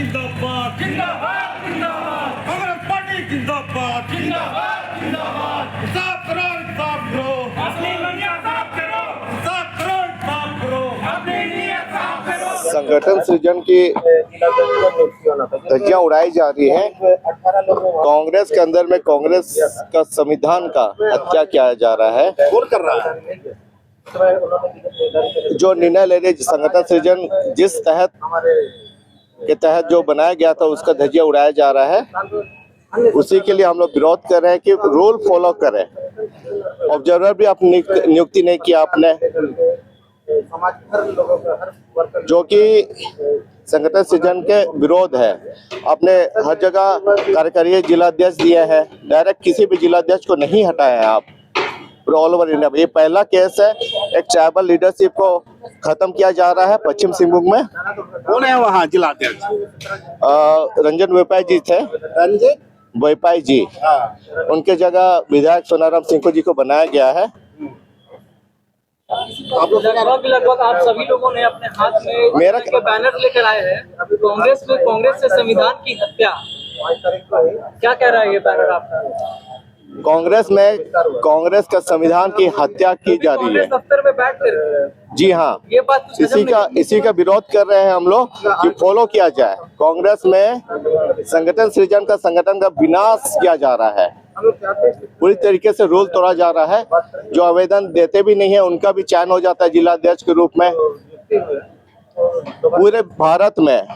जिंदाबाद जिंदाबाद जिंदाबाद, कांग्रेस पार्टी जिंदाबाद जिंदाबाद जिंदाबाद। साफ करो साफ करो, अपनी दुनिया साफ करो, साफ करो साफ करो, अपनी नीयत साफ करो। संगठन सृजन की धज्जियां उड़ाई जा रही है। कांग्रेस के अंदर में कांग्रेस का संविधान का हत्या किया जा रहा है। कौन कर रहा है? जो निर्णय ले रहे संगठन सृजन जिस तहत के तहत जो बनाया गया था उसका धज्जिया उड़ाया जा रहा है, उसी के लिए हम लोग विरोध कर रहे हैं कि रूल फॉलो करें। ऑब्जर्वर भी आप नियुक्ति नहीं किया आपने, जो कि संगठन सृजन के विरोध है। आपने हर जगह कार्यकारी जिलाध्यक्ष दिए हैं, डायरेक्ट किसी भी जिलाध्यक्ष को नहीं हटाया है आप ऑल ओवर इंडिया। ये पहला केस है, एक ट्राइबल लीडरशिप को खत्म किया जा रहा है पश्चिम सिंहभूम में। कौन है वहाँ जिलाध्यक्ष? रंजन वेपाई जी थे, रंजन वेपाई जी, उनके जगह विधायक सोनाराम सिंह जी को बनाया गया है। लगभग आप सभी लोगों ने अपने हाथ में मेरा बैनर लेकर आए हैं। कांग्रेस से संविधान की हत्या, क्या कह रहा है ये बैनर आपका? कांग्रेस में कांग्रेस का संविधान की हत्या की जा रही है। दफ्तर में बैठ कर जी हाँ, ये बात इसी का विरोध कर रहे हैं हम लोग कि फॉलो किया जाए। कांग्रेस में संगठन सृजन का संगठन का विनाश किया जा रहा है, पूरी तरीके से रूल तोड़ा जा रहा है। जो आवेदन देते भी नहीं है उनका भी चयन हो जाता है जिलाध्यक्ष के रूप में। पूरे भारत में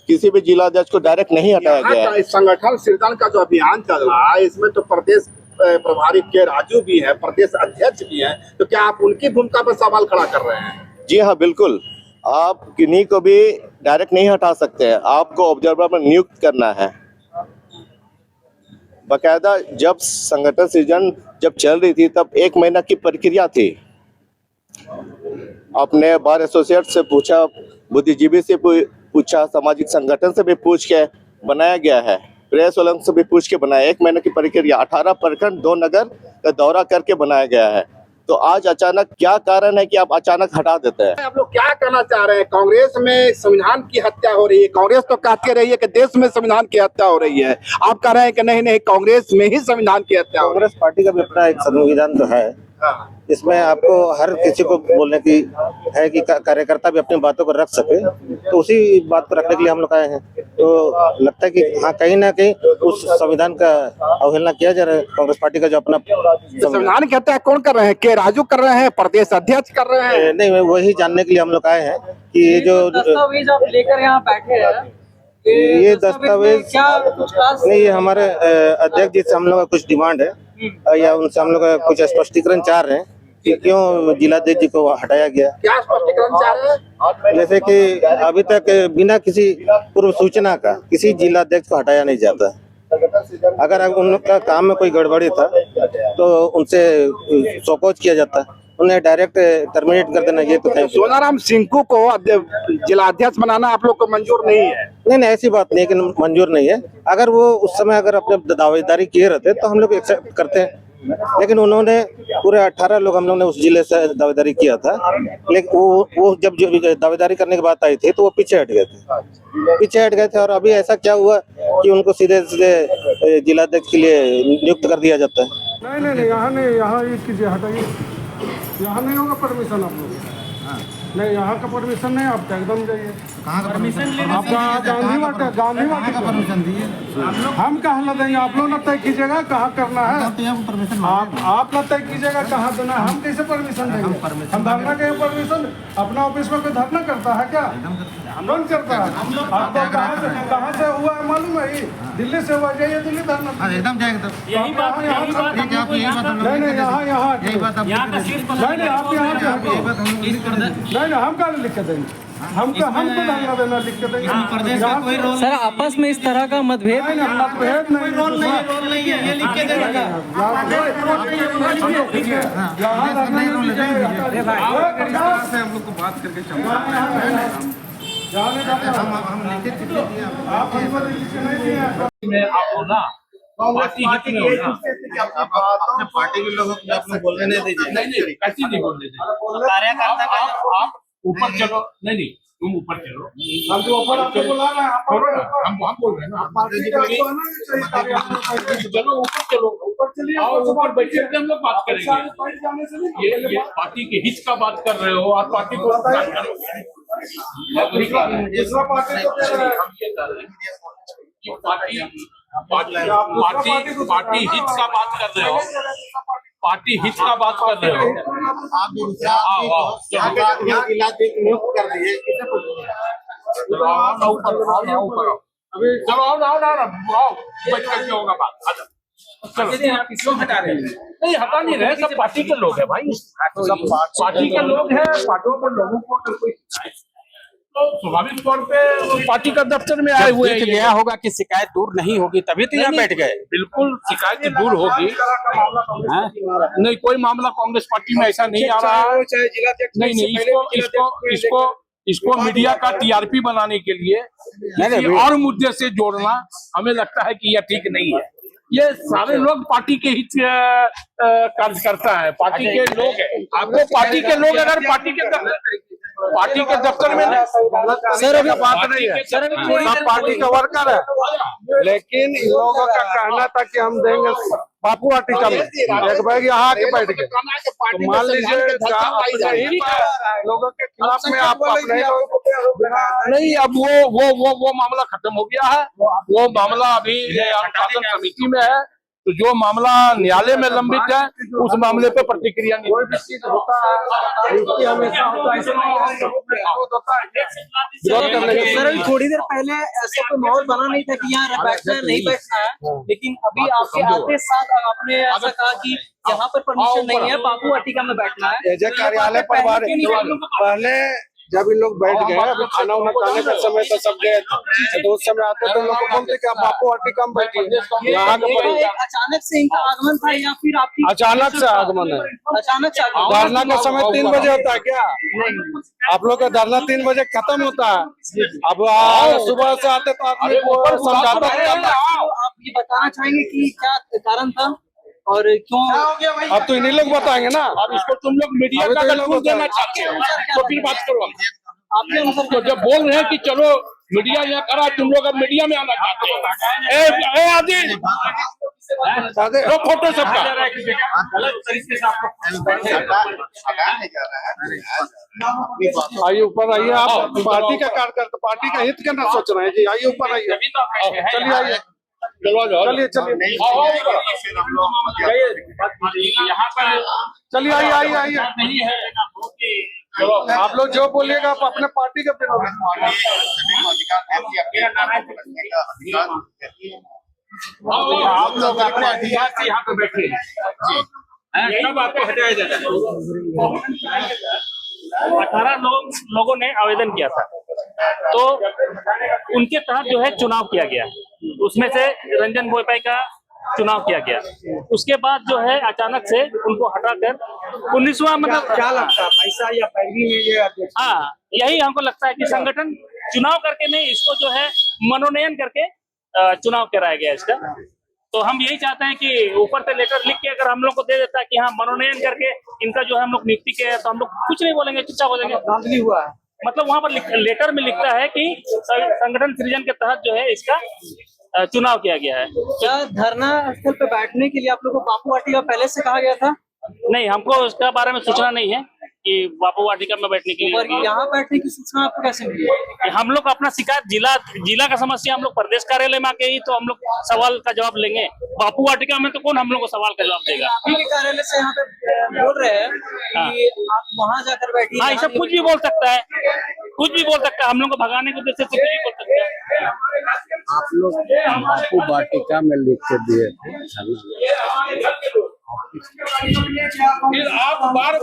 किसी भी जिलाध्यक्ष को डायरेक्ट नहीं हटाया गया है। संगठन सृजन का जो अभियान चल रहा है, इसमें तो प्रदेश प्रभारी के राजू भी है, प्रदेश अध्यक्ष भी है, तो क्या आप उनकी भूमिका पर सवाल खड़ा कर रहे हैं? जी हाँ, बिल्कुल। आप किन्हीं को भी डायरेक्ट नहीं हटा सकते हैं, आपको ऑब्जर्वर में नियुक्त करना है। बकायदा जब संगठन सृजन जब चल रही थी तब 1 महीना की प्रक्रिया थी। आपने बार एसोसिएट से पूछा, बुद्धिजीवी से पूछा, सामाजिक संगठन से भी पूछ के बनाया गया है, प्रेस वालों से भी पूछ के बनाया। 1 महीने की प्रक्रिया, 18 प्रखंड 2 नगर का दौरा करके बनाया गया है। तो आज अचानक क्या कारण है कि आप अचानक हटा देते हैं? आप लोग क्या कहना चाह रहे हैं? कांग्रेस में संविधान की हत्या हो रही है। कांग्रेस तो कहती रही है कि देश में संविधान की हत्या हो रही है, आप कह रहे हैं कि नहीं नहीं, कांग्रेस में ही संविधान की हत्या हो रही है। कांग्रेस पार्टी का भी अपना एक संविधान तो है, इसमें आपको हर किसी को बोलने की है कि कार्यकर्ता भी अपनी बातों को रख सके, तो उसी बात को रखने के लिए हम लोग आए हैं। तो लगता है कि हाँ, कहीं ना कहीं उस संविधान का अवहेलना किया जा रहा है। कांग्रेस पार्टी का जो अपना संविधान की हत्या कौन कर रहे हैं? के राजू कर रहे हैं, प्रदेश अध्यक्ष कर रहे हैं? नहीं, वही जानने के लिए हम लोग आए हैं कि ये जो दस्तावेज आप लेकर यहाँ बैठे हैं, ये दस्तावेज क्या कुछ खास नहीं, ये हमारे अध्यक्ष जी से हम लोग का कुछ डिमांड है या उनसे हम लोग कुछ स्पष्टीकरण चाह रहे हैं कि क्यों जिलाध्यक्ष जी को हटाया गया। क्या स्पष्टीकरण चाह रहे हैं? जैसे कि अभी तक बिना किसी पूर्व सूचना का किसी जिलाध्यक्ष को हटाया नहीं जाता। अगर उनका काम में कोई गड़बड़ी था तो उनसे शोकॉज किया जाता, उन्हें डायरेक्ट टर्मिनेट कर देना। ये तो सोनाराम सिंह को जिलाध्यक्ष बनाना आप लोग को मंजूर नहीं है? नहीं, ऐसी बात नहीं है कि मंजूर नहीं है। अगर वो उस समय अगर अपने दावेदारी किए रहते तो हम लोग एक्सेप्ट करते हैं, लेकिन उन्होंने पूरे 18 लोग हम लोग ने उस जिले से दावेदारी किया था, लेकिन वो जब दावेदारी करने की बात आई थी तो वो पीछे हट गए थे। और अभी ऐसा क्या हुआ कि उनको सीधे सीधे जिलाध्यक्ष के लिए नियुक्त कर दिया जाता है? नहीं, यहाँ नहीं, यहाँ ये कीजिए, हटाइए। यहाँ नहीं होगा परमिशन आप लोग। नहीं, यहाँ का परमिशन नहीं, आप एकदम जाइए। कहाँ का परमिशन? आपका गांधी वाटी का परमिशन दिए। हम कहाँ देंगे? आप लोग ना तय कीजिएगा कहाँ करना है। परमिशन आप ना तय कीजिएगा कहाँ देना है, हम कैसे परमिशन देंगे? हम धरना के परमिशन अपना ऑफिस में कोई धरना करता है क्या? हम लोग करता है। आपको कहाँ से हुआ है मालूम है? दिल्ली से हुआ, जाइए दिल्ली धरना। एकदम जाएगा। यही बात नहीं, आप यहाँ नहीं, आप यहाँ नहीं, हम क्या लिख के देंगे? हमको धरना लिख के देंगे। प्रदेश का कोई रोल सर, आपस में इस तरह का मतभेद मतभेद नहीं, रोल नहीं है, ये लिख के देगा। हम लोग को बात करके पार्टी के लोगों को आप बोलने नहीं दीजिए। नहीं, कैसे नहीं बोलने दीजिए? कार्यकर्ता आप ऊपर चलो, नहीं, तुम ऊपर चलो। हम जो ऊपर आपको बुला रहे हैं आप छोड़ो ना, हम बोल रहे हैं ना। पार्टी का तो आना नहीं चाहिए कार्यालय में। चलो ऊपर चलो, ऊपर चलिए, आओ ऊपर से ऊपर बात बैठे कीजिए। के हम लोग बात करेंगे। बैठ जाने से नहीं ये पार्टी के हित का बात कर रहे हो और पार्टी को नुकसान करोगे। मैं वही कह रहा हूं। दूसरा पार्टी तो कह रहा है हम ये कह रहे हैं कि पार्टी हित का बात कर रहे हो, पार्टी हित का बात कर रहे हो। नियुक्त कर दिए चलो आओ ऊपर आओ। चलो आओ बैठ करके होगा बात। आजा चलो। आप क्यों हटा रहे हैं? नहीं हटा नहीं रहे, सब पार्टी के लोग हैं भाई, सब पार्टी के लोग हैं। पार्टियों के लोगों को अगर कोई तो स्वाभाविक तौर पे पार्टी का दफ्तर में आए हुए देख लिया होगा कि शिकायत दूर नहीं होगी तभी तो यहाँ बैठ गए। बिल्कुल शिकायत दूर होगी। हाँ? नहीं कोई मामला कांग्रेस पार्टी में ऐसा नहीं आ रहा है। नहीं इसको मीडिया का टीआरपी बनाने के लिए किसी और मुद्दे से जोड़ना हमें लगता है कि यह ठीक नहीं है। ये सारे लोग पार्टी के हित कार्यकर्ता है, पार्टी के लोग हैं। आपको पार्टी के लोग अगर पार्टी के दफ्तर में सर अभी बात नहीं है, सर अभी थोड़ी सब देर पार्टी का वर्कर है, लेकिन इन लोगों का कहना था कि हम देंगे बापू वाटिका में। एक बैग यहाँ आके बैठ गए, तो मान लीजिए लोगों के खिलाफ में आप अपने नहीं, अब वो मामला खत्म हो गया है। वो मामला अभी अनुशासन समिति में है, तो जो मामला न्यायालय में लंबित है उस मामले पे प्रतिक्रिया नहीं कोई भी चीज होता है हमेशा होता है विरोध करने के। सर अभी थोड़ी देर पहले ऐसा कोई माहौल बना नहीं था कि यहाँ बैठना है नहीं बैठना है, लेकिन अभी आपके आते साथ आपने ऐसा कहा कि यहाँ पर परमिशन नहीं है, बापू वाटिका में बैठना है। एजेंट कार्यालय पर पहले जब इन लोग बैठ गए, अभी खाना उना खाने का समय तो सब गए थे, तो उस समय आते तो लोग को बोलते कि आप बापू वाटिका में बैठिए। यहाँ के अचानक से इनका आगमन था या फिर आपकी अचानक से आगमन है। अचानक से आगमन? धरना का समय 3 बजे होता है क्या? आप लोग का धरना 3 बजे खत्म होता है। अब सुबह से आते तो आदमी को समझाता है। आप ये बताना चाहेंगे कि क्या कारण था और क्यों? अब तो इन्हीं लोग बताएंगे ना। अब इसको तुम लोग मीडिया का अगर देना चाहते हो तो फिर बात करो। आपके अनुसार तो जब बोल रहे हैं कि चलो मीडिया यहाँ करा, तुम लोग अब मीडिया में आना चाहते हो। ए आदि फोटो सबका आइए ऊपर आइए। आप पार्टी का कार्यकर्ता, पार्टी का हित करना सोच रहे हैं जी। आइए ऊपर आइए, चलिए आइए, चलिए चलिए यहाँ पर चलिए आइए आइए आइए। नहीं है। आप लोग जो बोलिएगा आप अपने पार्टी के बिना आप लोग अपने अधिकार से यहाँ पे बैठे सब आपको हटाया जाता है। 18 लोगों ने आवेदन किया था, तो उनके तहत जो है चुनाव किया गया। उसमें से रंजन बोईपाई का चुनाव किया गया। उसके बाद जो है अचानक से उनको हटाकर 19वां मतलब क्या लगता है पैसा या पैरवी में ये? हाँ, यही हमको लगता है कि संगठन चुनाव करके नहीं, इसको जो है मनोनयन करके चुनाव कराया गया इसका। तो हम यही चाहते हैं कि ऊपर से लेटर लिख के अगर हम लोग को दे देता है कि हाँ मनोनयन करके इनका जो है हम लोग नियुक्ति के, तो हम लोग कुछ नहीं बोलेंगे, चुपचाप हो जाएंगे। धांधली हुआ है, मतलब वहां पर लेटर में लिखता है कि संगठन सृजन के तहत जो है इसका चुनाव किया गया है। क्या धरना स्थल पे बैठने के लिए आप लोग को बापू वाटिका पहले से कहा गया था? नहीं, हमको उसका बारे में सूचना नहीं है कि बापू वाटिका में बैठने के और लिए। यहाँ बैठने की सूचना आपको कैसे मिली? हम लोग अपना शिकायत जिला का समस्या हम लोग प्रदेश कार्यालय में आके ही तो हम लोग सवाल का जवाब लेंगे। बापू वाटिका में तो कौन हम लोग को सवाल का जवाब देगा? आप ही के कार्यालय से यहाँ पे बोल रहे हैं कि आप वहाँ जाकर बैठिए। हाँ, ये सब कुछ भी बोल सकता है, कुछ भी बोल सकता है। हम लोग को भगाने के उद्देश्य से कुछ भी बोल सकता है। आप लोग बापू वाटिका में लिख के दिए फिर आप बार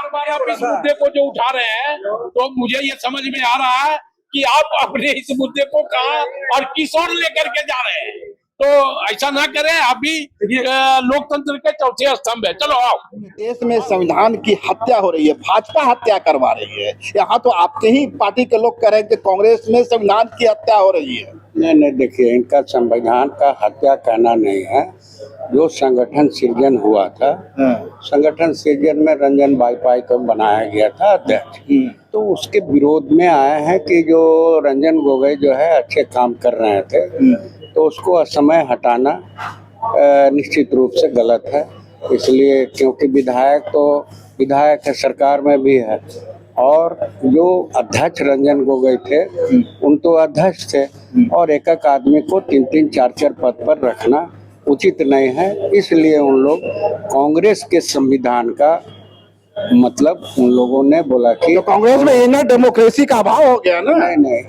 बार आप इस मुद्दे को जो उठा रहे हैं, तो मुझे ये समझ में आ रहा है कि आप अपने इस मुद्दे को कहाँ और किस ओर लेकर के जा रहे हैं। तो ऐसा ना करें, अभी लोकतंत्र के चौथे स्तंभ है। चलो आओ। देश में संविधान की हत्या हो रही है, भाजपा हत्या करवा रही है। यहाँ तो आपके ही पार्टी के लोग कह रहे हैं कि कांग्रेस में संविधान की हत्या हो रही है। नहीं देखिए, इनका संविधान का हत्या कहना नहीं है, जो संगठन सृजन हुआ था, संगठन सृजन में रंजन बाईपाई को बनाया गया था अध्यक्ष, तो उसके विरोध में आए हैं कि जो रंजन गोगोई जो है अच्छे काम कर रहे थे, तो उसको असमय हटाना निश्चित रूप से गलत है। इसलिए क्योंकि विधायक है, सरकार में भी है, और जो अध्यक्ष रंजन गोगोई थे उन तो अध्यक्ष थे, और एक एक आदमी को 3-3, 4-4 पद पर रखना उचित नहीं है। इसलिए उन लोग कांग्रेस के संविधान का मतलब उन लोगों ने बोला कि तो कांग्रेस में इनर डेमोक्रेसी का अभाव हो गया ना। नहीं,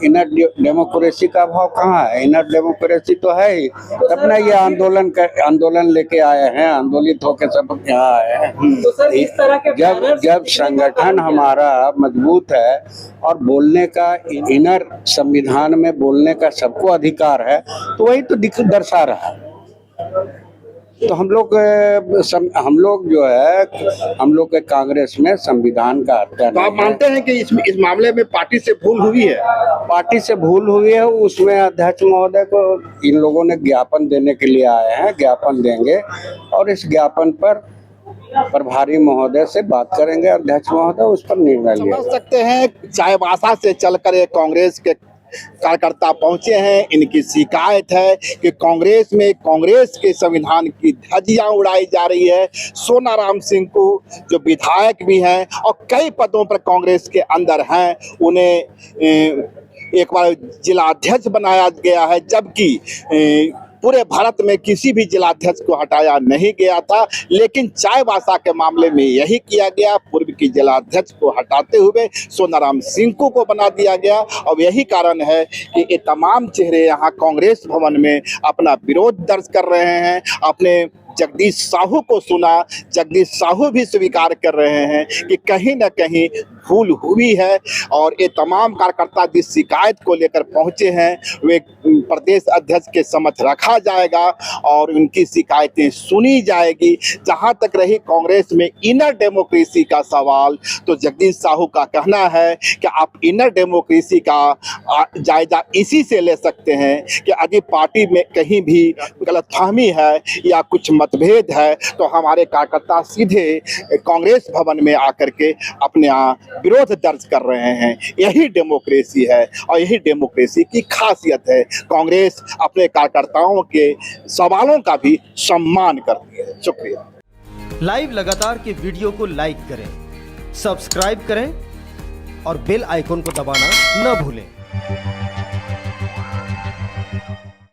इनर डेमोक्रेसी का अभाव कहाँ है? इनर डेमोक्रेसी तो है ही, तब ना ये आंदोलन लेके आए हैं, आंदोलित होकर सब यहाँ आए हैं। तो सर इस तरह के जब संगठन हमारा मजबूत है और बोलने का इनर संविधान में बोलने का सबको अधिकार है, तो वही तो दर्शा रहा है। तो हम लोग जो है, हम लोग के कांग्रेस में संविधान का हत्या तो आप मानते हैं कि इस मामले में पार्टी से भूल हुई है? पार्टी से भूल हुई है, उसमें अध्यक्ष महोदय को इन लोगों ने ज्ञापन देने के लिए आए हैं, ज्ञापन देंगे और इस ज्ञापन पर प्रभारी महोदय से बात करेंगे, अध्यक्ष महोदय उस पर निर्णय लिया। समझ सकते हैं चाईबासा से चलकर ये कांग्रेस के कार्यकर्ता पहुंचे हैं। इनकी शिकायत है कि कांग्रेस में कांग्रेस के संविधान की धज्जियां उड़ाई जा रही है। सोनाराम सिंह को जो विधायक भी हैं और कई पदों पर कांग्रेस के अंदर हैं, उन्हें एक बार जिलाध्यक्ष बनाया गया है, जबकि पूरे भारत में किसी भी जिलाध्यक्ष को हटाया नहीं गया था, लेकिन चाईबासा के मामले में यही किया गया। पूर्व की जिलाध्यक्ष को हटाते हुए सोनाराम सिंह को बना दिया गया, और यही कारण है कि ये तमाम चेहरे यहाँ कांग्रेस भवन में अपना विरोध दर्ज कर रहे हैं। अपने जगदीश साहू को सुना, जगदीश साहू भी स्वीकार कर रहे हैं कि कहीं न कहीं भूल हुई है, और ये तमाम कार्यकर्ता जिस शिकायत को लेकर पहुंचे हैं वे प्रदेश अध्यक्ष के समक्ष रखा जाएगा और उनकी शिकायतें सुनी जाएगी। जहां तक रही कांग्रेस में इनर डेमोक्रेसी का सवाल, तो जगदीश साहू का कहना है कि आप इनर डेमोक्रेसी का जायजा इसी से ले सकते हैं कि यदि पार्टी में कहीं भी गलतफहमी है या कुछ मतभेद है, तो हमारे कार्यकर्ता सीधे कांग्रेस भवन में आकर के अपने यहाँ विरोध दर्ज कर रहे हैं। यही डेमोक्रेसी है और यही डेमोक्रेसी की खासियत है। कांग्रेस अपने कार्यकर्ताओं के सवालों का भी सम्मान करती है। शुक्रिया। लाइव लगातार के वीडियो को लाइक करें, सब्सक्राइब करें और बेल आइकन को दबाना न भूलें।